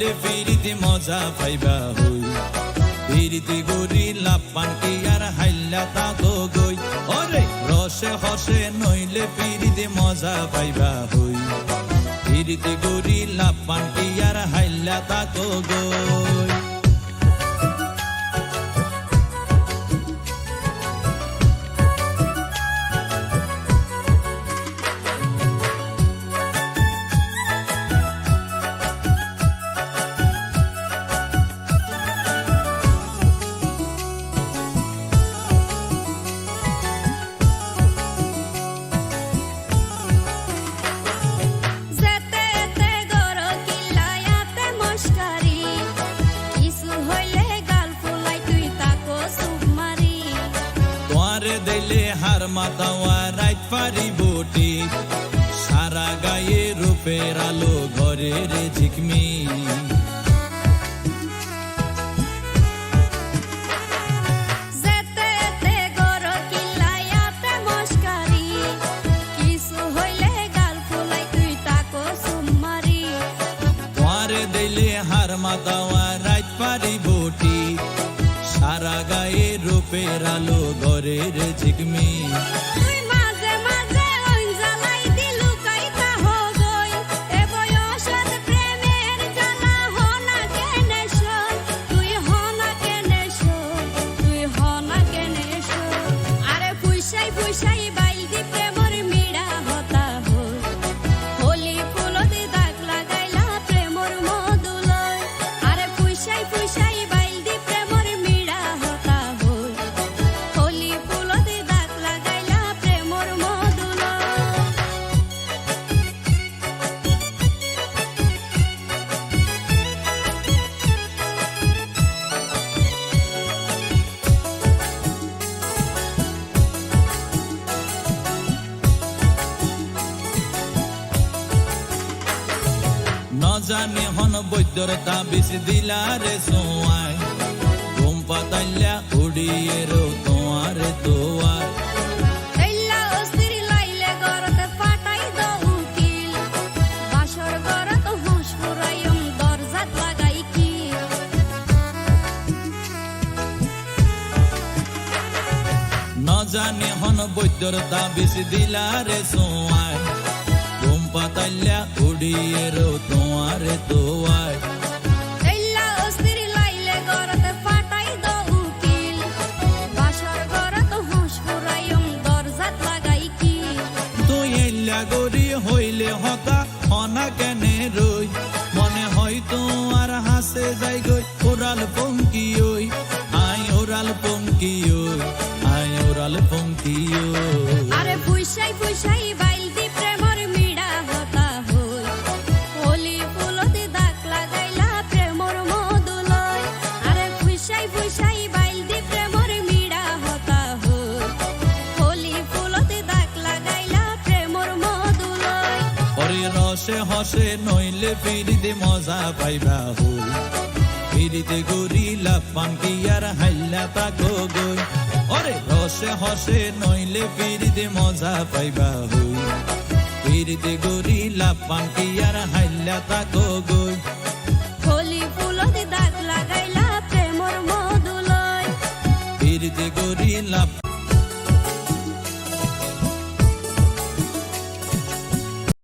নইলে ফিরিতে মজা পাইবা হই ফিরিতে গরি লাপান কি আর হাইলা তাকো গই ওরে রসে হসে নইলে ফিরিতে মজা পাইবা হই ফিরিতে গরি লাপান কি আর হাইলা তাকো গই দিলে হার মাতাওয়া রাইত পারি বটি সারা গায়ে রূপের আলো ঘরের ঝিকমি দিলে হার মাতাওয়া রাইত পারি বটি সারা গায়ে রূপের আলো ঘরের ঝিকমি জানে হন বৈদ্যর তাবিজ দিলারে সোয়াই ঘুম পাতাইলা উড়িয়ে রো তোমার দোয়ার জানে হন বৈদ্যর তাবিজ দিলারে সোয়াই ঘুম পাতাইলা উড়িয়ে রো তোমার দোয়ার তুই এল্লা গরি হইলে হতা হনা কেনে রই মনে হয় তোমার হাসে যাই গই ওরাল পঙ্কি ওই আই ওরাল পঙ্কি ওই আই ওরাল পঙ্কি ওই আরে পুইসাই পুইসাই বাইল দি প্রেমর মিড়া হতা হই হোলি ফুলতে দাগ লাগাইলা প্রেমর মধুলয় আরে পুইসাই পুইসাই বাইল দি প্রেমর মিড়া হতা হই হোলি ফুলতে দাগ লাগাইলা প্রেমর মধুলয় ওরে রসে হসে নইলে ফিরিতে মজা পাইবা হই ফিরিতে গরি লাপান কি আর হাইলা তাকো গই ওরে রসে হসে নইলে ফিরিতে মজা পাইবা হই ফিরিতে গরি লাপান কি আর হাইলা তাকো গই হোলি ফুলতে দাগ লাগাইলা প্রেমর মধুলয় ফিরিতে গরি লাপান